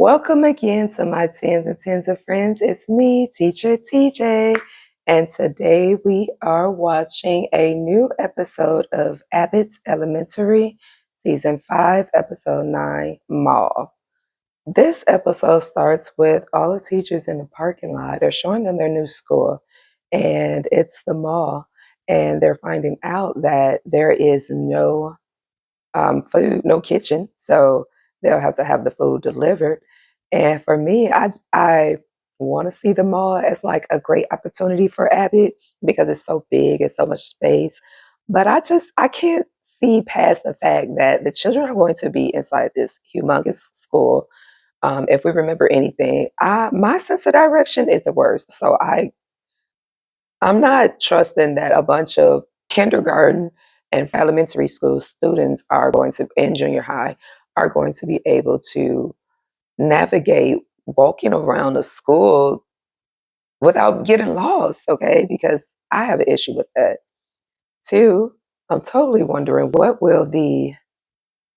Welcome again to my tens and tens of friends. It's me, Teacher TJ, and today we are watching a new episode of Abbott Elementary, Season 5, Episode 9, Mall. This episode starts with all the teachers in the parking lot. They're showing them their new school, and it's the mall, and they're finding out that there is no food, no kitchen, so they'll have to have the food delivered. And for me, I want to see the mall as like a great opportunity for Abbott because it's so big, it's so much space. But I can't see past the fact that the children are going to be inside this humongous school. If we remember anything, my sense of direction is the worst. So I'm not trusting that a bunch of kindergarten and elementary school students are going to, and junior high, are going to be able to navigate walking around a school without getting lost, okay? Because I have an issue with that. Two, I'm totally wondering what will the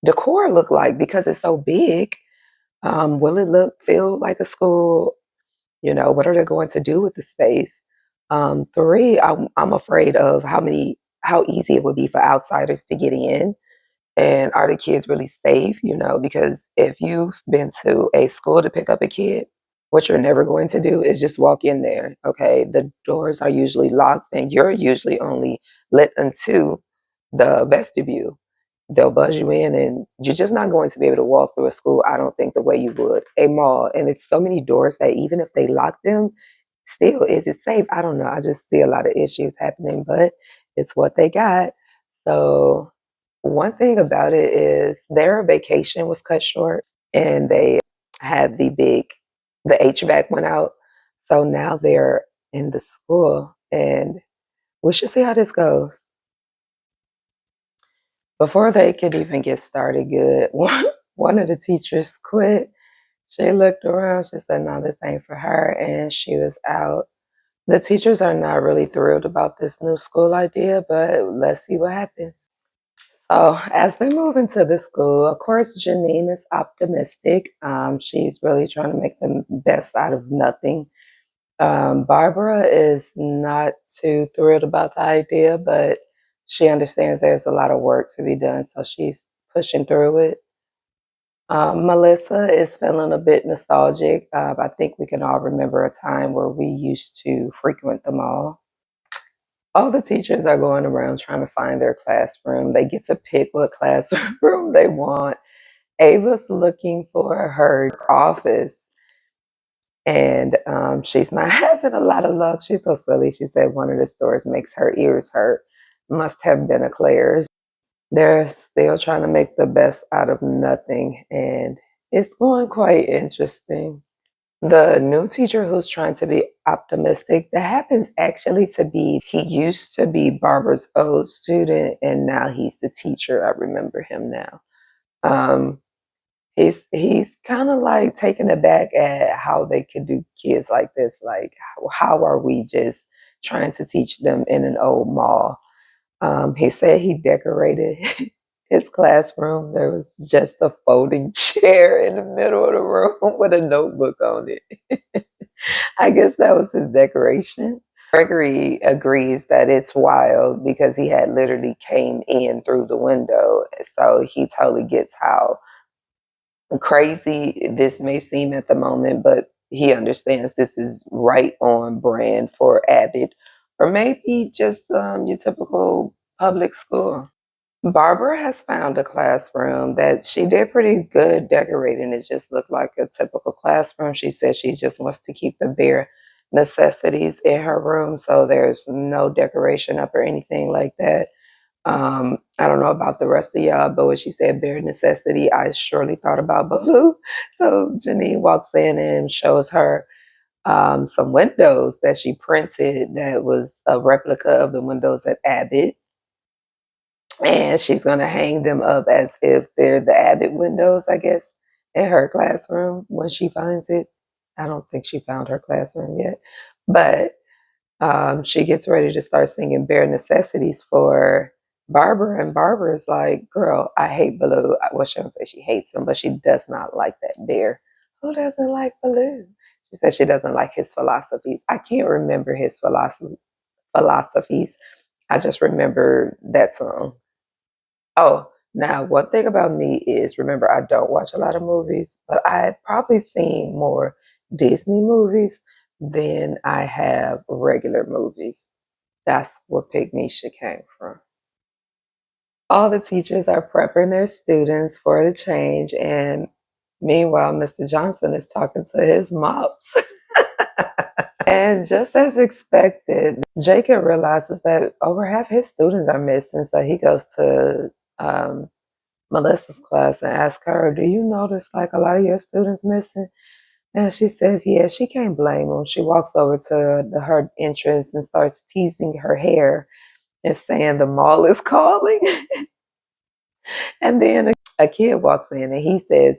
decor look like because it's so big. Will it feel like a school? What are they going to do with the space? Three, I'm afraid of how easy it would be for outsiders to get in. And are the kids really safe? Because if you've been to a school to pick up a kid, what you're never going to do is just walk in there. Okay. The doors are usually locked and you're usually only let into the vestibule. They'll buzz you in and you're just not going to be able to walk through a school, I don't think, the way you would a mall. And it's so many doors that even if they lock them, still, is it safe? I don't know. I just see a lot of issues happening, but it's what they got. So one thing about it is their vacation was cut short and they had the HVAC went out. So now they're in the school and we should see how this goes. Before they could even get started good, one of the teachers quit. She looked around, she said, no, this ain't for her, and she was out. The teachers are not really thrilled about this new school idea, but let's see what happens. So, as they move into the school, of course, Janine is optimistic. She's really trying to make the best out of nothing. Barbara is not too thrilled about the idea, but she understands there's a lot of work to be done, so she's pushing through it. Melissa is feeling a bit nostalgic. I think we can all remember a time where we used to frequent the mall. All the teachers are going around trying to find their classroom. They get to pick what classroom they want. Ava's looking for her office, and she's not having a lot of luck. She's so silly. She said one of the stores makes her ears hurt. Must have been a Claire's. They're still trying to make the best out of nothing, and it's going quite interesting. The new teacher who's trying to be optimistic, that happens actually to be, he used to be Barbara's old student, and now he's the teacher. I remember him now. Um, he's kind of like taken aback at how they could do kids like this. Like, how are we just trying to teach them in an old mall? He said he decorated his classroom. There was just a folding chair in the middle of the room with a notebook on it. I guess that was his decoration. Gregory agrees that it's wild because he had literally came in through the window. So he totally gets how crazy this may seem at the moment, but he understands this is right on brand for Abbott or maybe just your typical public school. Barbara has found a classroom that she did pretty good decorating. It just looked like a typical classroom. She said she just wants to keep the bare necessities in her room, so there's no decoration up or anything like that. I don't know about the rest of y'all, but when she said bare necessity, I surely thought about Baloo. So Janine walks in and shows her some windows that she printed that was a replica of the windows at Abbott. And she's going to hang them up as if they're the Abbott windows, I guess, in her classroom when she finds it. I don't think she found her classroom yet. But she gets ready to start singing bare necessities for Barbara. And Barbara's like, girl, I hate Baloo. Well, she don't say she hates him, but she does not like that bare Who doesn't like Baloo? She said she doesn't like his philosophies. I can't remember his philosophies. I just remember that song. Oh, now one thing about me is remember I don't watch a lot of movies, but I've probably seen more Disney movies than I have regular movies. That's where Pygmesia came from. All the teachers are prepping their students for the change, and meanwhile, Mr. Johnson is talking to his mops. And just as expected, Jacob realizes that over half his students are missing, so he goes to um, Melissa's class and asks her, "Do you notice like a lot of your students missing?" And she says, "Yeah." She can't blame him. She walks over to her entrance and starts teasing her hair and saying the mall is calling. And then a kid walks in and he says,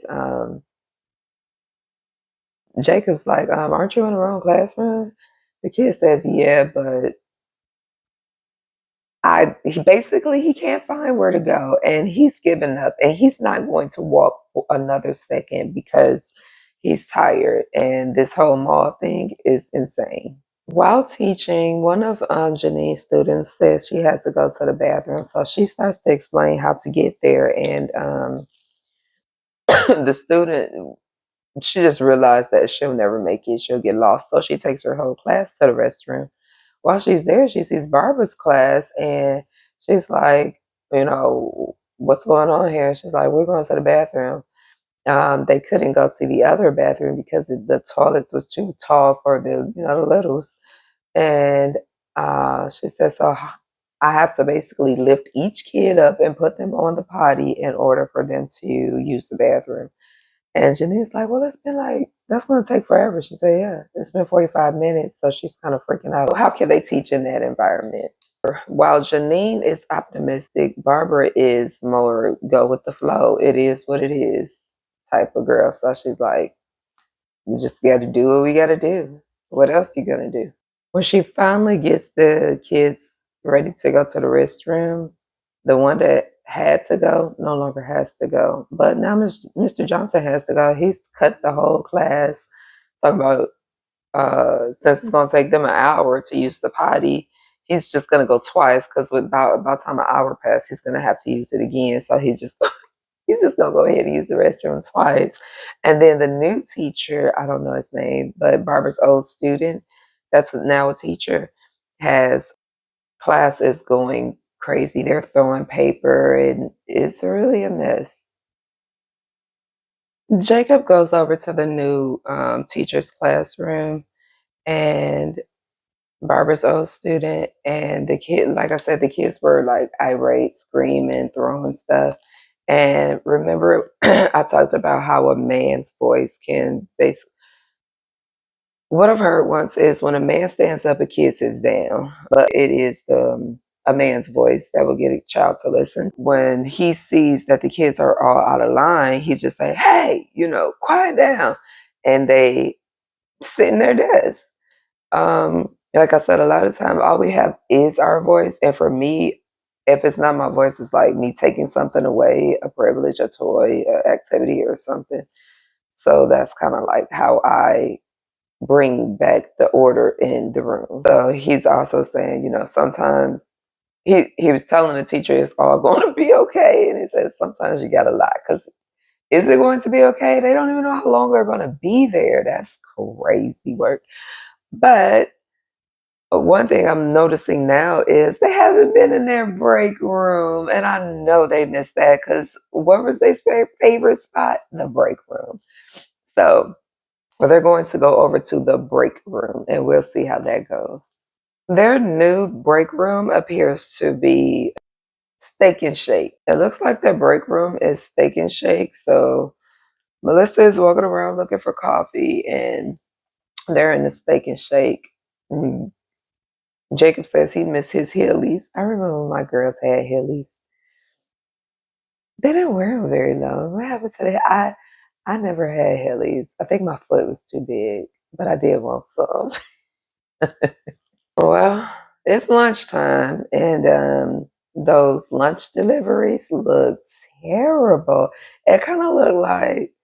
Jacob's like, aren't you in the wrong classroom? The kid says, yeah, but he can't find where to go and he's given up and he's not going to walk another second because he's tired and this whole mall thing is insane. While teaching, one of Janine's students says she has to go to the bathroom, so she starts to explain how to get there, and the student, she just realized that she'll never make it. She'll get lost. So she takes her whole class to the restroom. While she's there, she sees Barbara's class and she's like, what's going on here? She's like, we're going to the bathroom. They couldn't go to the other bathroom because the toilet was too tall for the littles. And she said, so I have to basically lift each kid up and put them on the potty in order for them to use the bathroom. And Janine's like, well, it's been like, that's going to take forever. She said, yeah, it's been 45 minutes. So she's kind of freaking out. How can they teach in that environment? While Janine is optimistic, Barbara is more go with the flow. It is what it is type of girl. So she's like, we just got to do what we got to do. What else you going to do? When she finally gets the kids ready to go to the restroom, the one that had to go no longer has to go. But now Mr. Johnson has to go. He's cut the whole class. Talking about since it's going to take them an hour to use the potty, he's just going to go twice because about time an hour passed, he's going to have to use it again. So he's just going to go ahead and use the restroom twice. And then the new teacher, I don't know his name, but Barbara's old student, that's now a teacher, has class is going crazy. They're throwing paper and it's really a mess. Jacob goes over to the new teacher's classroom and Barbara's old student and the kid, like I said, the kids were like irate, screaming, throwing stuff. And remember, I talked about how a man's voice can basically, what I've heard once is when a man stands up, a kid sits down. But it is a man's voice that will get a child to listen. When he sees that the kids are all out of line, he's just like, hey, quiet down. And they sit in their desk. Like I said, a lot of time, all we have is our voice. And for me, if it's not my voice, it's like me taking something away, a privilege, a toy, an activity, or something. So that's kind of like how I bring back the order in the room. So he's also saying, sometimes he was telling the teacher it's all going to be okay. And he says, sometimes you got to lie because is it going to be okay? They don't even know how long they're going to be there. That's crazy work. But one thing I'm noticing now is they haven't been in their break room. And I know they missed that because what was their favorite spot? The break room. So well, they're going to go over to the break room and we'll see how that goes. Their new break room appears to be Steak and Shake. It looks like their break room is Steak and Shake. So Melissa is walking around looking for coffee and they're in the Steak and Shake. Mm. Jacob says he missed his Heelys. I remember when my girls had Heelys. They didn't wear them very long. What happened to that? I never had Heelys. I think my foot was too big, but I did want some. Well, it's lunchtime, and those lunch deliveries look terrible. It kind of looked like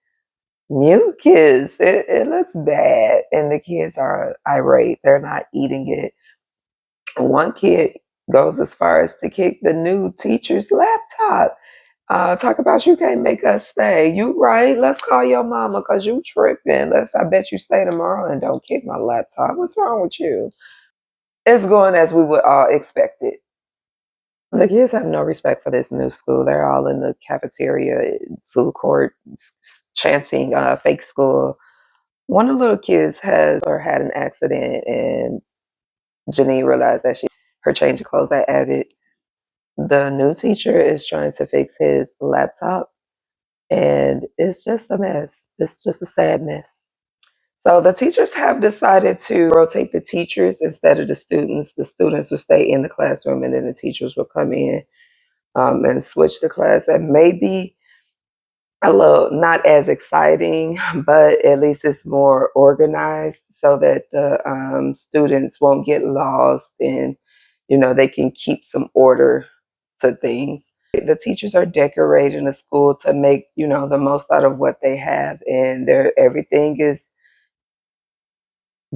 mucus. It looks bad, and the kids are irate. They're not eating it. One kid goes as far as to kick the new teacher's laptop. Talk about you can't make us stay. You right? Let's call your mama because you tripping. I bet you stay tomorrow and don't kick my laptop. What's wrong with you? It's going as we would all expect it. The kids have no respect for this new school. They're all in the cafeteria, food court, chanting fake school. One of the little kids had an accident, and Janine realized that her change of clothes at Abbott. The new teacher is trying to fix his laptop, and it's just a mess. It's just a sad mess. So the teachers have decided to rotate the teachers instead of the students. The students will stay in the classroom, and then the teachers will come in and switch the class. And maybe a little not as exciting, but at least it's more organized so that the students won't get lost, and they can keep some order to things. The teachers are decorating the school to make the most out of what they have, and everything is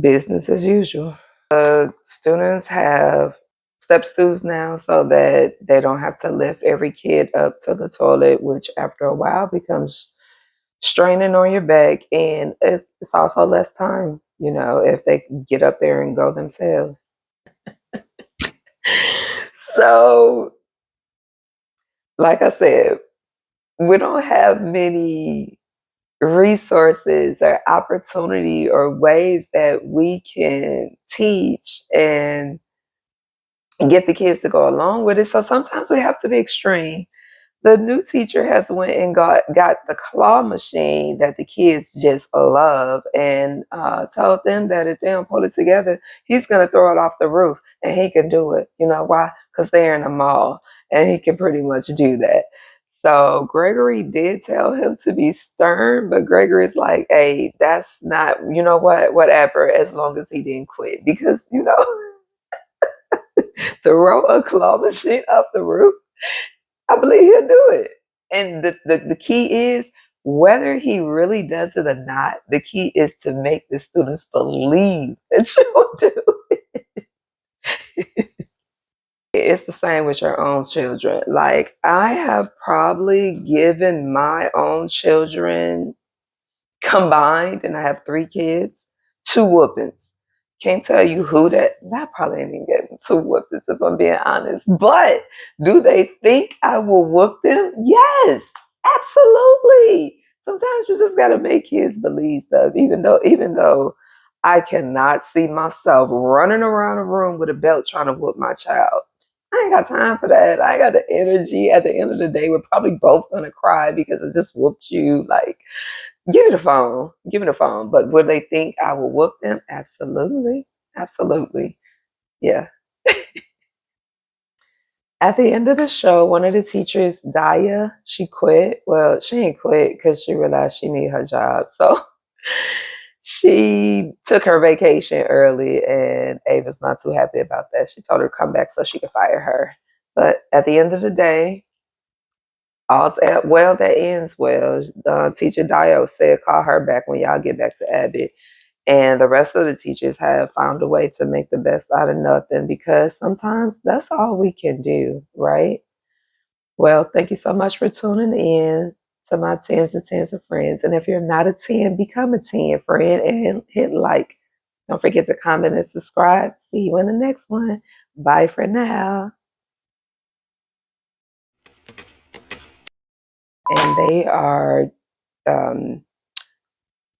business as usual. The students have step stools now so that they don't have to lift every kid up to the toilet, which after a while becomes straining on your back, and it's also less time, if they can get up there and go themselves. So, like I said, we don't have many resources or opportunity or ways that we can teach and get the kids to go along with it. So sometimes we have to be extreme. The new teacher has went and got the claw machine that the kids just love, and told them that if they don't pull it together, he's gonna throw it off the roof, and he can do it. You know why? Because they're in a mall, and he can pretty much do that. So Gregory did tell him to be stern, but Gregory's like, "Hey, that's not. You know what? Whatever. As long as he didn't quit, because throw a claw machine off the roof." I believe he'll do it. And the key is whether he really does it or not, the key is to make the students believe that you will do it. It's the same with your own children. Like, I have probably given my own children combined, and I have 3 kids, 2 whoopings. Can't tell you who that probably ain't even getting 2 whoopings if I'm being honest. But do they think I will whoop them? Yes, absolutely. Sometimes you just gotta make kids believe stuff, even though I cannot see myself running around a room with a belt trying to whoop my child. I ain't got time for that. I ain't got the energy. At the end of the day, we're probably both gonna cry because I just whooped you. Like, give me the phone. Give me the phone. But would they think I will whoop them? Absolutely. Absolutely. Yeah. At the end of the show, one of the teachers, Daya, she quit. Well, she ain't quit because she realized she needed her job. So she took her vacation early, and Ava's not too happy about that. She told her to come back so she could fire her. But at the end of the day, all's well that ends well. Teacher Dio said, call her back when y'all get back to Abbott. And the rest of the teachers have found a way to make the best out of nothing, because sometimes that's all we can do, right? Well, thank you so much for tuning in to my tens and tens of friends. And if you're not a 10, become a 10 friend and hit like. Don't forget to comment and subscribe. See you in the next one. Bye for now. And they are,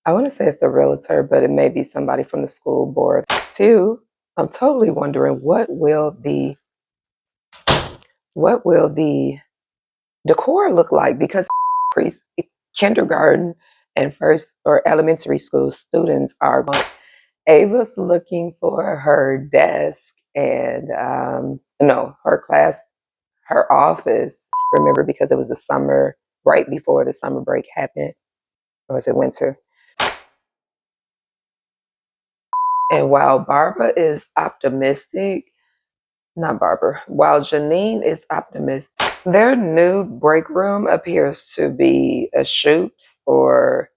I want to say it's the realtor, but it may be somebody from the school board too. I'm totally wondering what will the decor look like, because kindergarten and first or elementary school students are going. Ava's looking for her desk and no, her class, her office. Remember, because it was the summer, right before the summer break happened, or was it winter? And while Barbara is optimistic, not Barbara, while Janine is optimistic, their new break room appears to be a chute or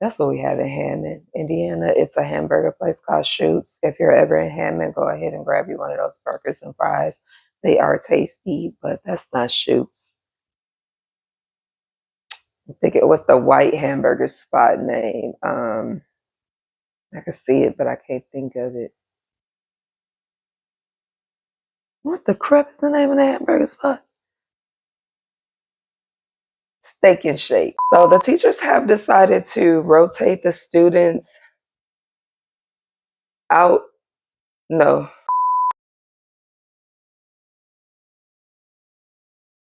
That's what we have in Hammond, Indiana. It's a hamburger place called Shoots. If you're ever in Hammond, go ahead and grab you one of those burgers and fries. They are tasty, but that's not Shoots. I think it was the white hamburger spot name. I can see it, but I can't think of it. What the crap is the name of the hamburger spot? Steak and Shake. So the teachers have decided to rotate the students out. No,